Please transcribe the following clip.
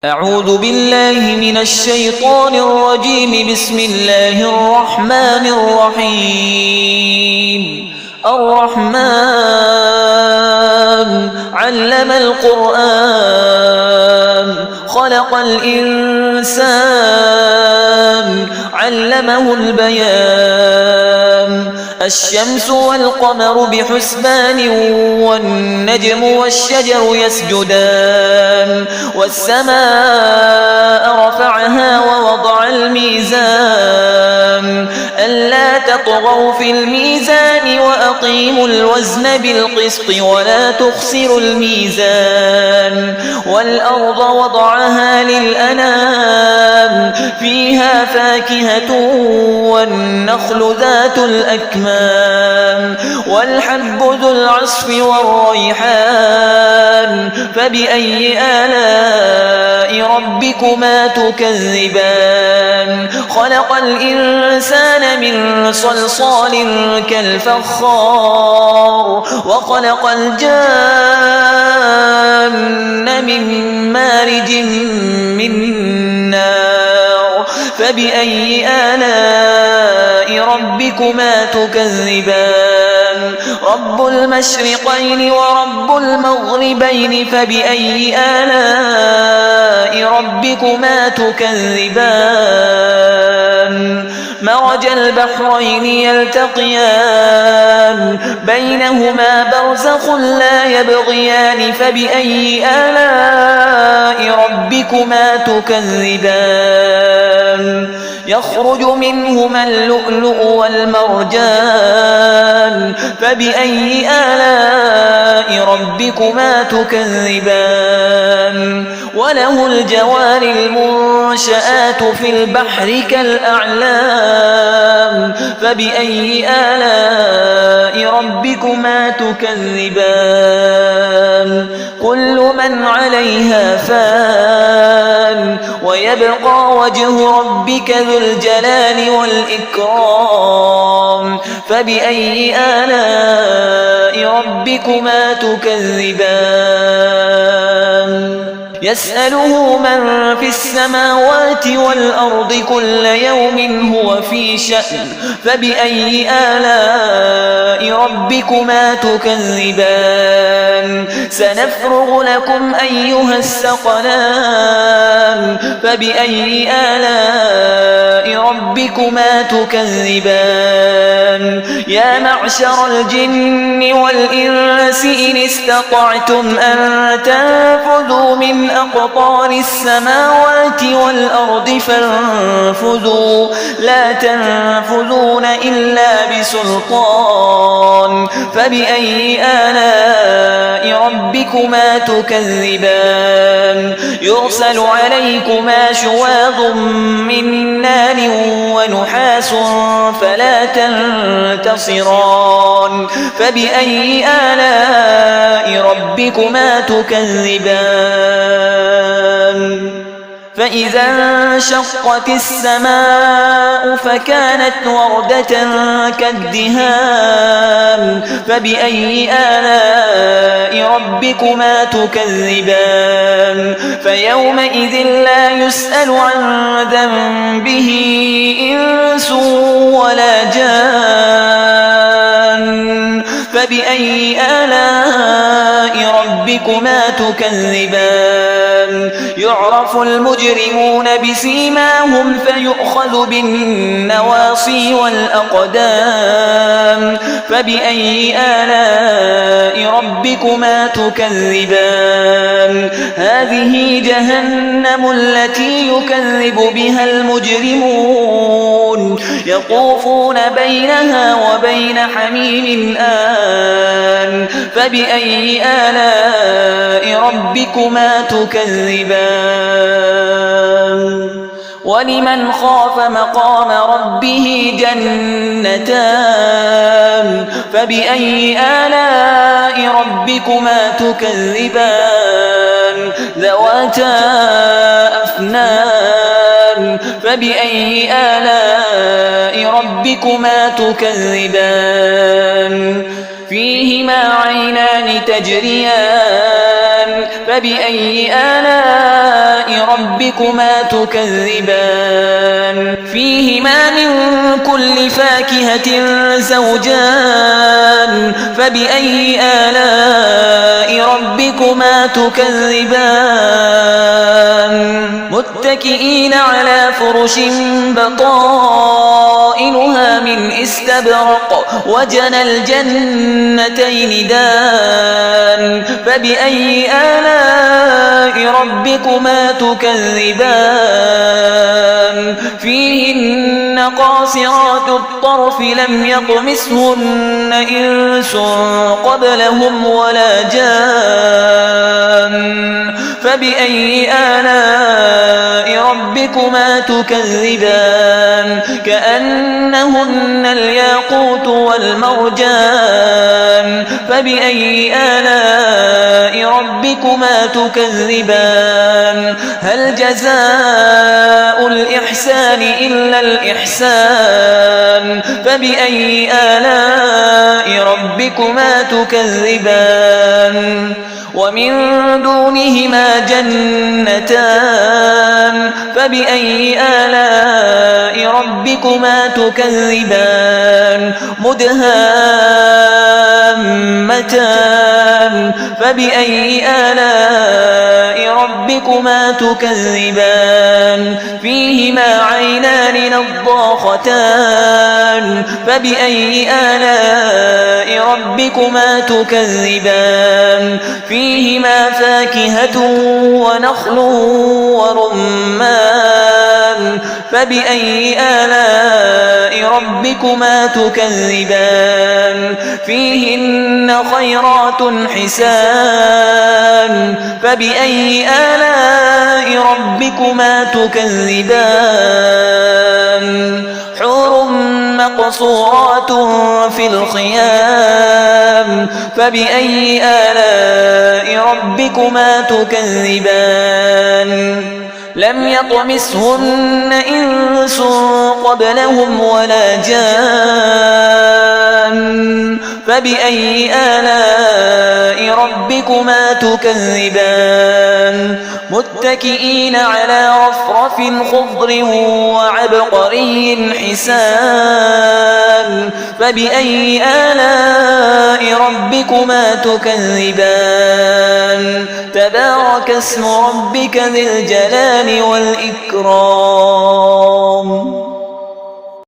أعوذ بالله من الشيطان الرجيم. بسم الله الرحمن الرحيم. الرحمن علم القرآن خلق الإنسان علمه البيان. الشمس والقمر بحسبان والنجم والشجر يسجدان. والسماء رفعها ووضع الميزان ألا تطغوا في الميزان وأقيموا الوزن بالقسط ولا تخسروا الميزان. والأرض وضعها للأنام فيها فاكهة والنخل ذات الأكمام والحب ذو العصف والريحان. فبأي آلاء ربكما تكذبان؟ خلق الإنسان من صلصال كالفخار وخلق الجان من مارج من نار. فبأي آلاء ربكما تكذبان؟ رب المشرقين ورب المغربين. فبأي آلاء ربكما تكذبان؟ مرج البحرين يلتقيان بينهما برزخ لا يبغيان. فبأي آلاء ربكما تكذبان؟ يخرج منهما اللؤلؤ والمرجان. فبأي آلاء ربكما تكذبان؟ وله الجوار المنشآت في البحر كالأعلام. فبأي آلاء ربكما تكذبان؟ كل من عليها فان ويبقى وجه ربك ذو الجلال والإكرام. فبأي آلاء ربكما تكذبان؟ يسأله من في السماوات والأرض كل يوم هو في شأن. فبأي آلاء ربكما تكذبان؟ سنفرغ لكم أيها الثقلان. فبأي آلاء ربكما تكذبان؟ يا معشر الجن والإنس إن استطعتم أن تنفذوا من أقطار السماوات والأرض فانفذوا لا تنفذون إلا بسلطان. فبأي آلاء ربكما تكذبان؟ يرسل عليكما شواظ من نار ونحاس فلا تنتصران. فبأي آلاء ربكما تكذبان؟ فإذا انشقت السماء فكانت وردة كالدهان. فبأي آلاء ربكما تكذبان؟ فيومئذ لا يسأل عن ذنبه إنس ولا جان. فبأي آلاء ربكما تكذبان؟ يعرف المجرمون بسيماهم فيؤخذ بالنواصي والأقدام. فبأي آلاء ربكما تكذبان؟ هذه جهنم التي يكذب بها المجرمون يطوفون بينها وبين حميم آن. فبأي آلاء ربكما تكذبان؟ ولمن خاف مقام ربه جنتان. فبأي آلاء ربكما تكذبان؟ ذواتا أفنان. فبأي آلاء ربكما تكذبان؟ فيهما عينان تجريان. فبأي آلاء ربكما تكذبان فيهما من كل فاكهة زوجان فبأي آلاء ربكما تكذبان متكئين على فرش بطائنها من استبرق وجنى الجنتين دان فبأي آلاء ربكما تكذبان فيهن قاصرات الطرف لم يطمثهن إنس قبلهم ولا جان فبأي آلاء ربكما تكذبان كأنهن الياقوت والمرجان فبأي آلاء ربكما تكذبان هل جزاء الإحسان إلا الإحسان فبأي آلاء ربكما تكذبان ومن دونهما جنتان فبأي آلاء ربكما تكذبان مدهامتان فبأي آلاء ربكما تكذبان فيهما عينان نضاختان فبأي آلاء ربكما تكذبان فيهما فاكهة ونخل ورمان فبأي آلاء ربكما تكذبان فيهن خيرات حسان فبأي آلاء ربكما تكذبان حور مقصورات في الخيام فبأي آلاء ربكما تكذبان لم يطمثهن إنس قبلهم ولا جان فبأي آلاء ربكما تكذبان متكئين على رفرف خضر وعبقري حسان فبأي آلاء ربكما تكذبان تبارك اسم ربك ذي الجلال والإكرام